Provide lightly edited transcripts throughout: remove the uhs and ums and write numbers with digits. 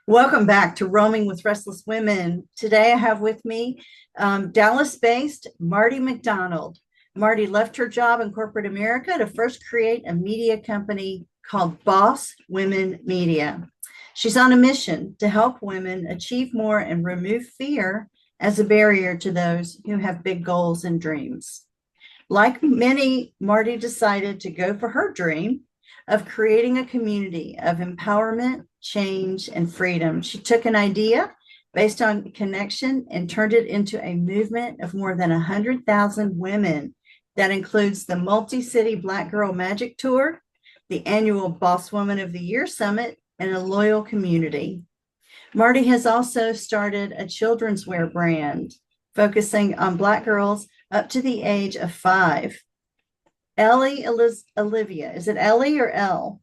Welcome back to Roaming with Restless Women. Today I have with me Dallas-based Marty McDonald. Marty left her job in corporate America to first create a media company called Boss Women Media. She's on a mission to help women achieve more and remove fear as a barrier to those who have big goals and dreams. Like many, Marty decided to go for her dream of creating a community of empowerment, change, and freedom. She took an idea based on connection and turned it into a movement of more than 100,000 women that includes the multi-city Black Girl Magic Tour, the annual Boss Woman of the Year Summit, and a loyal community. Marty has also started a children's wear brand focusing on Black girls up to the age of 5. Olivia. Is it Ellie or Elle?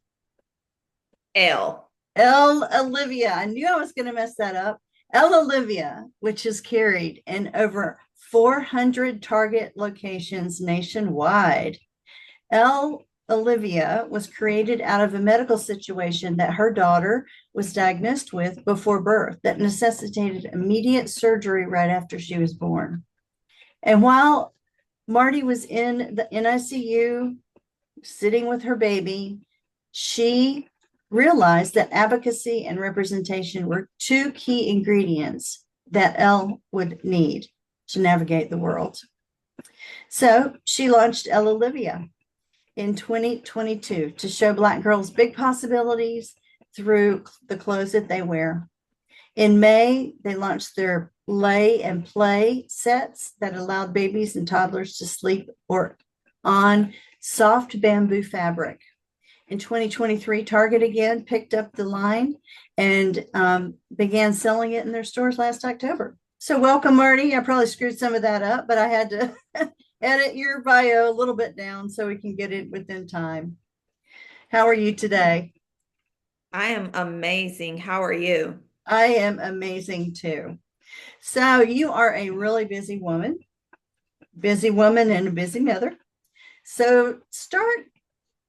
Elle. Elle Olivia. I knew I was going to mess that up. Elle Olivia, which is carried in over 400 Target locations nationwide. Elle Olivia was created out of a medical situation that her daughter was diagnosed with before birth that necessitated immediate surgery right after she was born. And while Marty was in the NICU sitting with her baby, she realized that advocacy and representation were two key ingredients that Elle would need to navigate the world. So she launched Elle Olivia in 2022 to show Black girls big possibilities through the clothes that they wear. In May, they launched their lay and play sets that allowed babies and toddlers to sleep or on soft bamboo fabric. In 2023, Target again picked up the line and began selling it in their stores last October. So welcome, Marty. I probably screwed some of that up, but I had to edit your bio a little bit down so we can get it within time. How are you today? I am amazing. How are you? I am amazing too. So you are a really busy woman and a busy mother. So start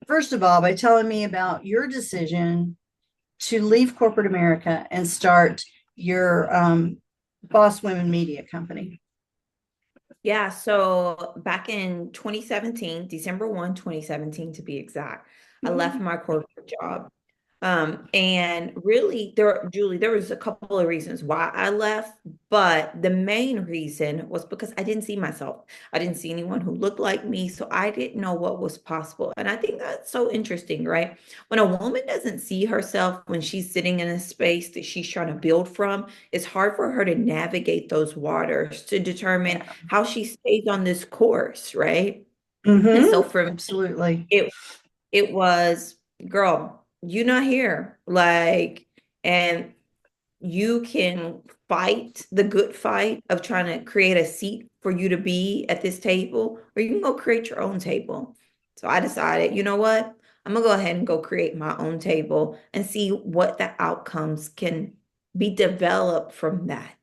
first of all by telling me about your decision to leave corporate America and start your Boss Women Media company. Yeah, so back in 2017, December 1, 2017 to be exact, I left my corporate job. And really Julie, there was a couple of reasons why I left, but the main reason was because I didn't see myself. I didn't see anyone who looked like me, so I didn't know what was possible. And I think that's so interesting, right? When a woman doesn't see herself when she's sitting in a space that she's trying to build from, it's hard for her to navigate those waters to determine Yeah. how she stays on this course, right? And Mm-hmm. so for me, Absolutely. it it was, girl, you not here. Like, and you can fight the good fight of trying to create a seat for you to be at this table, or you can go create your own table. So I decided, you know what? I'm gonna go ahead and go create my own table and see what the outcomes can be developed from that.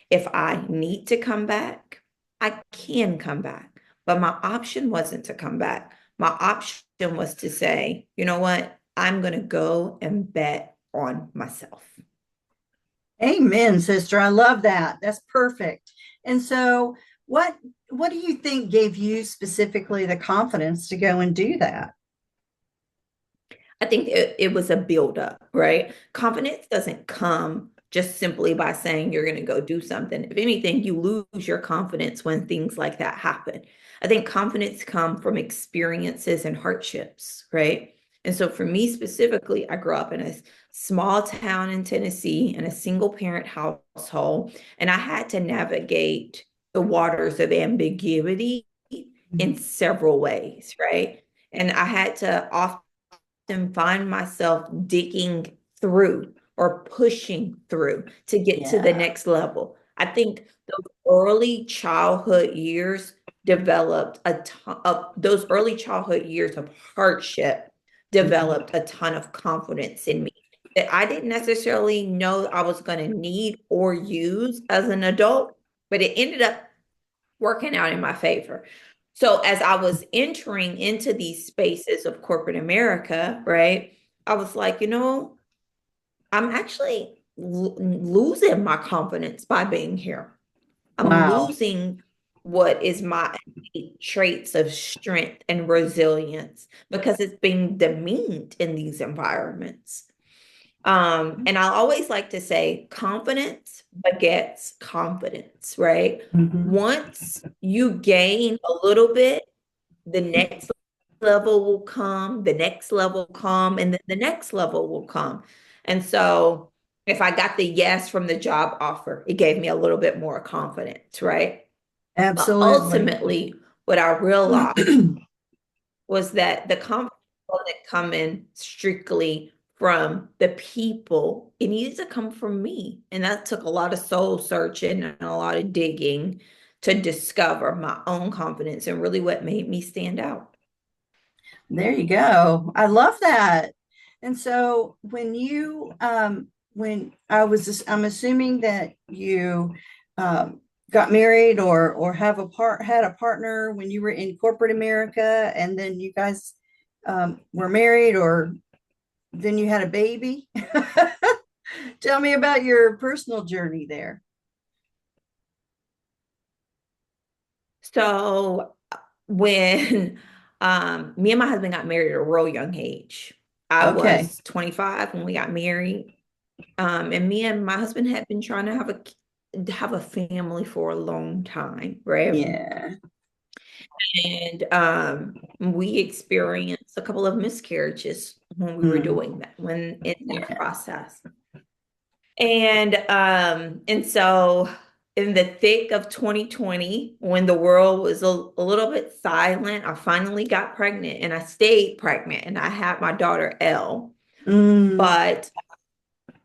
If I need to come back, I can come back. But my option wasn't to come back. My option was to say, you know what? I'm going to go and bet on myself. Amen, sister. I love that. That's perfect. And so what do you think gave you specifically the confidence to go and do that? I think it was a buildup, right? Confidence doesn't come just simply by saying you're going to go do something. If anything, you lose your confidence when things like that happen. I think confidence come from experiences and hardships, right? And so for me specifically, I grew up in a small town in Tennessee in a single parent household, and I had to navigate the waters of ambiguity in several ways, right? And I had to often find myself digging through or pushing through to get to the Yeah. next level. I think those early childhood years developed a ton of those early childhood years of hardship Mhm. developed a ton of confidence in me that I didn't necessarily know I was going to need or use as an adult, but it ended up working out in my favor. So as I was entering into these spaces of corporate America, right, I was like, I'm actually losing my confidence by being here. I'm Wow. losing what is my innate traits of strength and resilience because it's being demeaned in these environments. And I always like to say confidence begets confidence, right? Mhm. Once you gain a little bit, the next level will come, the next level will come, and then the next level will come. And so if I got the yes from the job offer, it gave me a little bit more confidence, right? But Absolutely. ultimately, what I realized was that the confidence wasn't coming strictly from the people. It needed to come from me. And that took a lot of soul searching and a lot of digging to discover my own confidence and really what made me stand out. There you go. I love that. And so when I'm assuming that you got married or had a partner when you were in corporate America, and then you guys were married, or then you had a baby. Tell me about your personal journey there. So when me and my husband got married at a real young age, I Okay. was 25 when we got married. And me and my husband had been trying to have a family for a long time, right? Yeah. And we experienced a couple of miscarriages when we were Mm, doing that, when in that yeah. process. And so in the thick of 2020, when the world was a little bit silent, I finally got pregnant and I stayed pregnant and I had my daughter Elle. Mm. But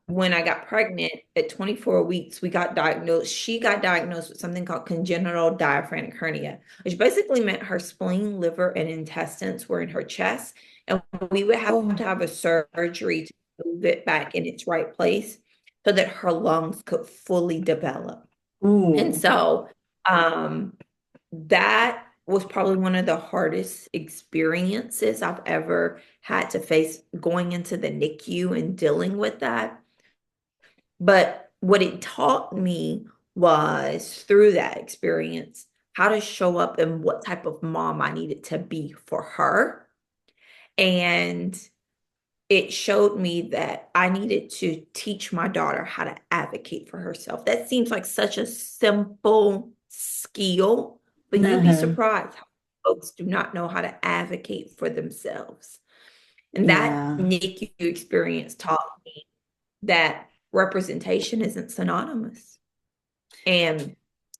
when I got pregnant at 24 weeks, she got diagnosed with something called congenital diaphragmatic hernia, which basically meant her spleen, liver, and intestines were in her chest. And we would have Oh. to have a surgery to move it back in its right place so that her lungs could fully develop. And Ooh. so that was probably one of the hardest experiences I've ever had to face going into the NICU and dealing with that. But what it taught me was through that experience, how to show up and what type of mom I needed to be for her. And it showed me that I needed to teach my daughter how to advocate for herself. That seems like such a simple skill, but you'd be Uh-huh. surprised how folks do not know how to advocate for themselves. And that Yeah. NICU experience taught me that representation isn't synonymous. And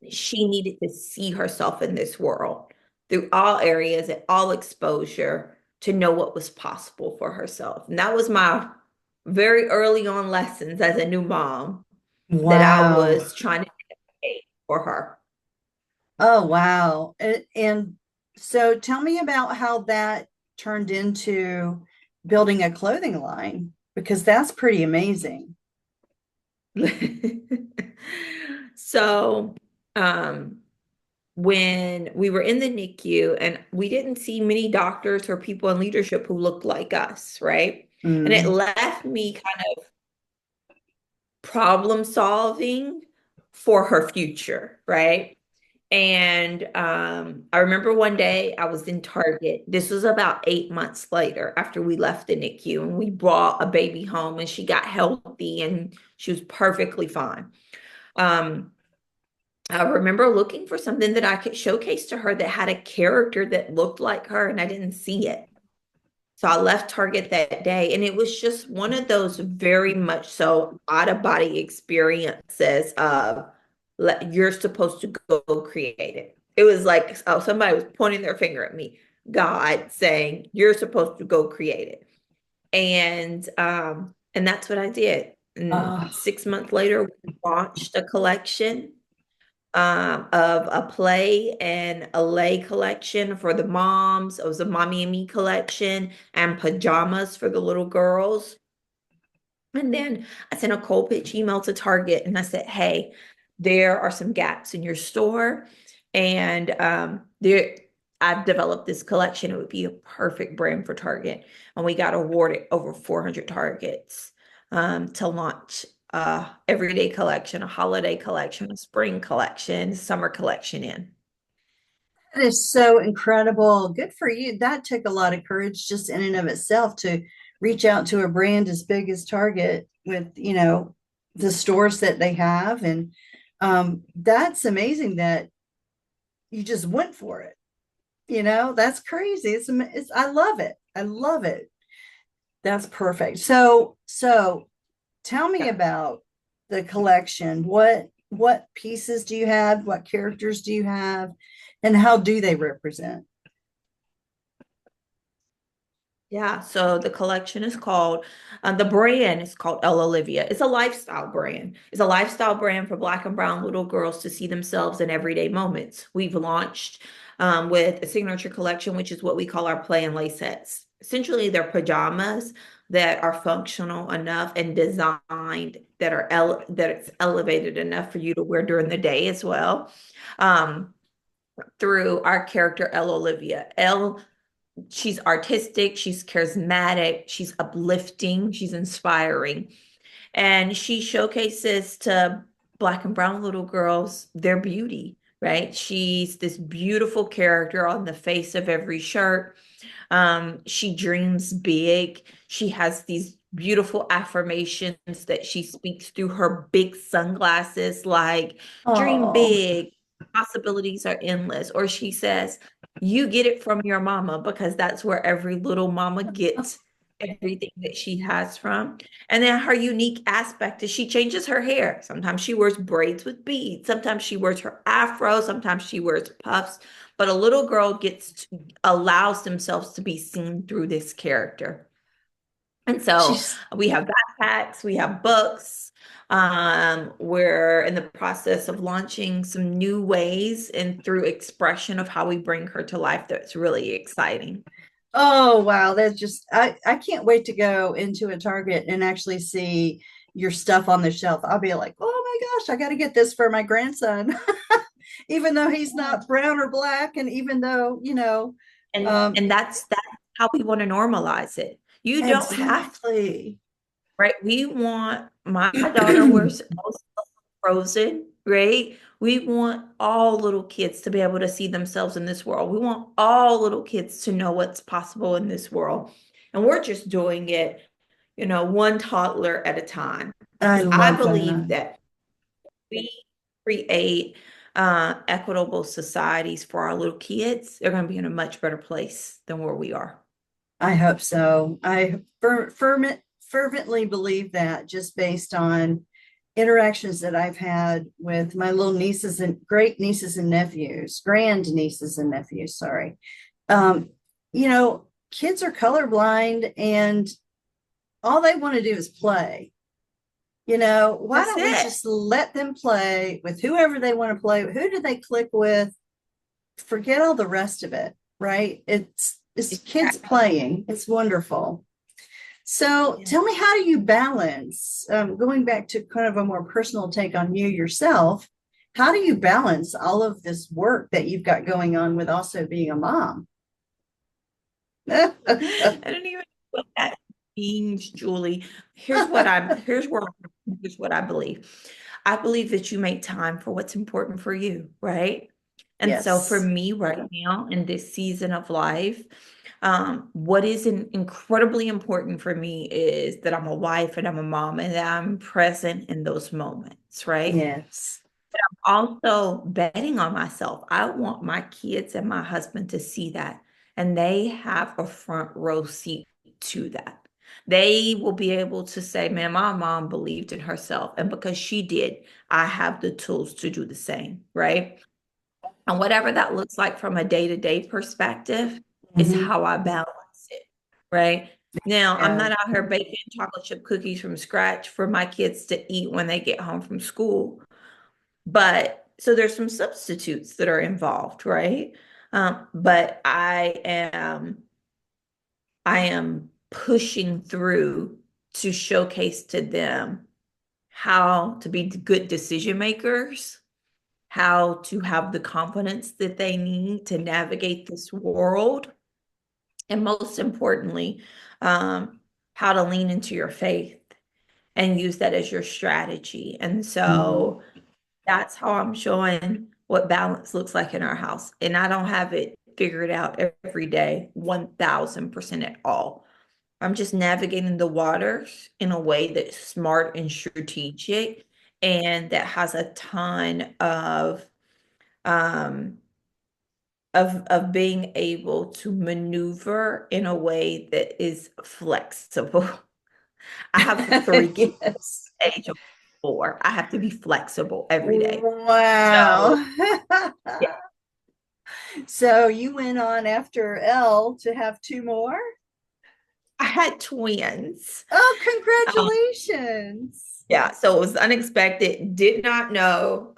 she needed to see herself in this world through all areas and all exposure to know what was possible for herself. And that was my very early on lessons as a new mom that I Wow. was trying to educate for her. Oh, wow. And so tell me about how that turned into building a clothing line, because that's pretty amazing. So, um, when we were in the NICU and we didn't see many doctors or people in leadership who looked like us, right? And it Mm. left me kind of problem solving for her future, right? And I remember one day I was in Target. This was about 8 months later after we left the NICU, and we brought a baby home and she got healthy and she was perfectly fine. Um, I remember looking for something that I could showcase to her that had a character that looked like her, and I didn't see it. So I left Target that day, and it was just one of those very much so out of body experiences of you're supposed to go create it. It was like somebody was pointing their finger at me, God saying, you're supposed to go create it. And that's what I did. And Oh, 6 months later, we launched a collection of a play and a lay collection for the moms. It was a mommy and me collection and pajamas for the little girls. And then I sent a cold pitch email to Target and I said, hey, there are some gaps in your store. And I've developed this collection. It would be a perfect brand for Target. And we got awarded over 400 Targets to launch everyday collection, a holiday collection, a spring collection, summer collection in. That is so incredible. Good for you. That took a lot of courage just in and of itself to reach out to a brand as big as Target with, the stores that they have. And that's amazing that you just went for it. That's crazy. I love it. I love it. That's perfect. So tell me Yeah. about the collection. What pieces do you have? What characters do you have? And how do they represent? Yeah, so the collection is called, the brand is called Elle Olivia. It's a lifestyle brand. It's a lifestyle brand for Black and brown little girls to see themselves in everyday moments. We've launched with a signature collection, which is what we call our play and lay sets. Essentially, they're pajamas that are functional enough and designed that it's elevated enough for you to wear during the day as well. Um, Through our character Elle Olivia. Elle She's artistic, she's charismatic, she's uplifting, she's inspiring. And she showcases to Black and brown little girls their beauty, right? She's this beautiful character on the face of every shirt. She dreams big. She has these beautiful affirmations that she speaks through her big sunglasses, like dream Oh, big, possibilities are endless. Or she says, you get it from your mama, because that's where every little mama gets everything that she has from. And then her unique aspect is she changes her hair. Sometimes she wears braids with beads. Sometimes she wears her afro. Sometimes she wears puffs. But a little girl allows themselves to be seen through this character. And so she's we have backpacks, we have books. We're in the process of launching some new ways and through expression of how we bring her to life. That's really exciting. Oh wow, that's just I can't wait to go into a Target and actually see your stuff on the shelf. I'll be like, oh my gosh, I got to get this for my grandson, even though he's Yeah. not brown or black, and even though And um, that's how we want to normalize it. You don't have, exactly. right? We want, my daughter wears Frozen, right? We want all little kids to be able to see themselves in this world. We want all little kids to know what's possible in this world. And we're just doing it, one toddler at a time. I Because I love believe that. that we create equitable societies for our little kids, they're going to be in a much better place than where we are. I hope so. I fervently believe that just based on interactions that I've had with my little nieces and great nieces and nephews, grand nieces and nephews, sorry. Um, Kids are colorblind and all they want to do is play. Why That's don't we it. just let them play with whoever they want to play? Who do they click with? Forget all the rest of it, right? It's kids playing. It's wonderful. So Yeah. tell me, how do you balance, going back to kind of a more personal take on you yourself, how do you balance all of this work that you've got going on with also being a mom? I don't even know what that means, Julie. Here's what I believe. I believe that you make time for what's important for you, right? And so for Yes. me right now in this season of life, what is incredibly important for me is that I'm a wife and I'm a mom and that I'm present in those moments, right? Yes. Also betting on myself. I want my kids and my husband to see that, and they have a front row seat to that. They will be able to say, man, my mom believed in herself. And because she did, I have the tools to do the same, right? And whatever that looks like from a day-to-day perspective is Mhm. how I balance it, right? Now, I'm Yeah. not out here baking chocolate chip cookies from scratch for my kids to eat when they get home from school. But so there's some substitutes that are involved, right? But I am pushing through to showcase to them how to be good decision makers, how to have the confidence that they need to navigate this world, and most importantly, um, how to lean into your faith and use that as your strategy. And Mhm. so that's how I'm showing what balance looks like in our house. And I don't have it figured out every day, 1000% at all. I'm just navigating the waters in a way that's smart and strategic and that has a ton um of being able to maneuver in a way that is flexible. I have three kids Yes. at the age of 4. I have to be flexible every day. So Wow. yeah, So you went on after Elle to have two more? I had twins. Oh, Um, congratulations. yeah, so it was unexpected. Did not know.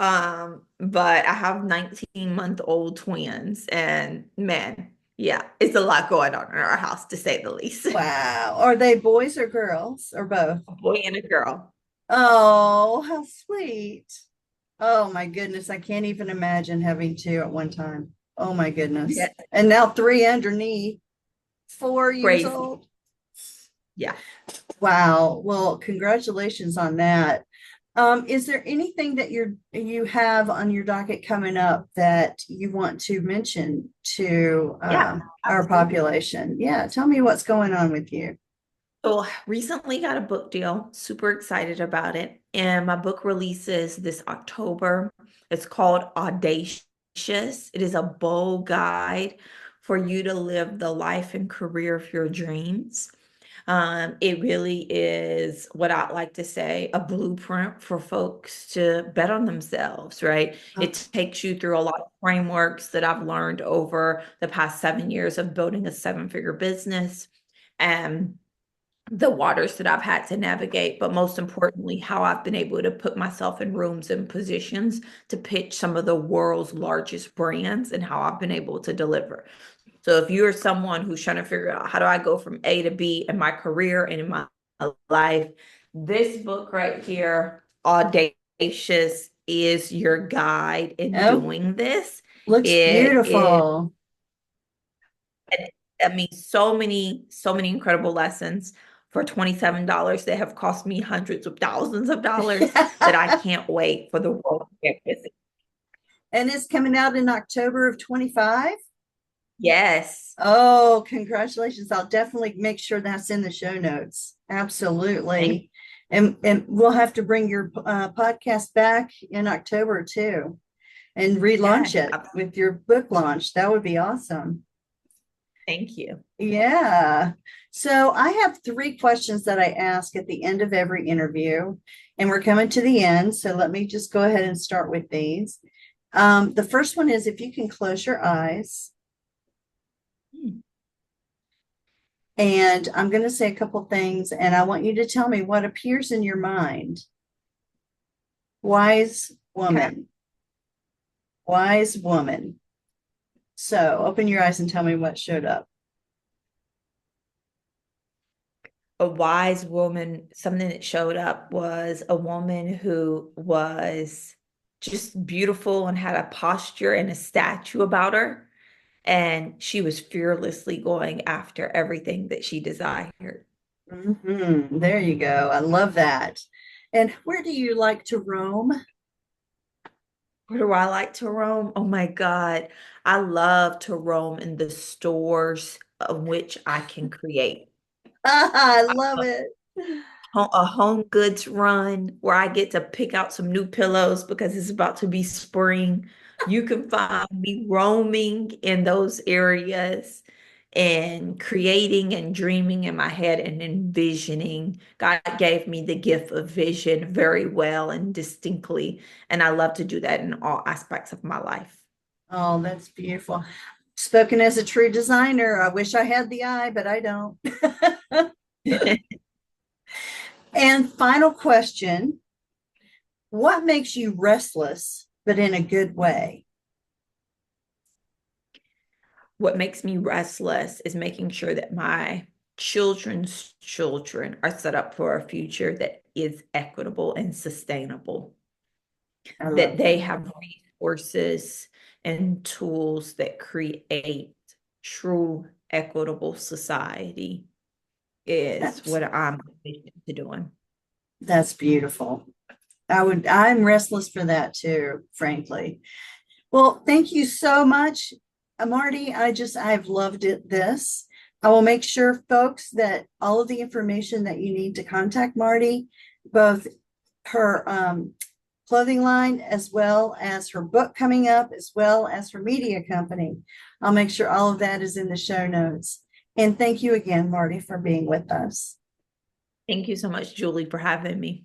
But I have 19-month-old twins, and man, yeah, it's a lot going on in our house to say the least. Wow. Are they boys or girls or both? A boy and a girl. Oh, how sweet. Oh my goodness. I can't even imagine having two at one time. Oh my Yeah, goodness. And now three underneath, 4 years crazy. old. Yeah. Wow. Well, congratulations on that. Is there anything that you have on your docket coming up that you want to mention to Yeah, our absolutely. population? Yeah, tell me what's going on with you. So recently got a book deal, super excited about it. And my book releases this October. It's called Audacious. It is a bold guide for you to live the life and career of your dreams. It really is what I like to say, a blueprint for folks to bet on themselves, right? Oh, It takes you through a lot of frameworks that I've learned over the past 7 years of building a seven-figure business. And the waters that I've had to navigate, but most importantly, how I've been able to put myself in rooms and positions to pitch some of the world's largest brands and how I've been able to deliver. So if you're someone who's trying to figure out how do I go from A to B in my career and in my life, this book right here, Audacious, is your guide in oh, doing this. looks It beautiful. that means so many incredible lessons for $27 that have cost me hundreds of thousands of dollars that I can't wait for the world to get busy. And it's coming out in October of 25. Yes. Oh, congratulations. I'll definitely make sure that's in the show notes. Thank Absolutely. And we'll have to bring your podcast back in October too and relaunch yes. it with your book launch. That would be awesome. Thank you. Yeah. So I have three questions that I ask at the end of every interview, and we're coming to the end. So let me just go ahead and start with these. The first one is if you can close your eyes, Hmm. and I'm going to say a couple things, and I want you to tell me what appears in your mind. Wise Okay. woman, wise woman. So open your eyes and tell me what showed up. A wise woman, something that showed up was a woman who was just beautiful and had a posture and a statue about her. And she was fearlessly going after everything that she desired. There you go. I love that. And where do you like to roam? Where do I like to roam? Oh my God. I love to roam in the stores of which I can create. I love it. A home goods run where I get to pick out some new pillows because it's about to be spring. You can find me roaming in those areas and creating and dreaming in my head and envisioning. God gave me the gift of vision very well and distinctly, and I love to do that in all aspects of my life. Oh, that's beautiful. Spoken as a true designer. I wish I had the eye, but I don't. And final question. What makes you restless, but in a good way? What makes me restless is making sure that my children's children are set up for a future that is equitable and sustainable, I that love they that. have resources and tools that create true equitable society is That's what I'm committed to doing. That's beautiful. I'm restless for that too, frankly. Well, thank you so much, Marty. I've loved this. I will make sure, folks, that all of the information that you need to contact Marty, both her clothing line, as well as her book coming up, as well as her media company. I'll make sure all of that is in the show notes. And thank you again, Marty, for being with us. Thank you so much, Julie, for having me.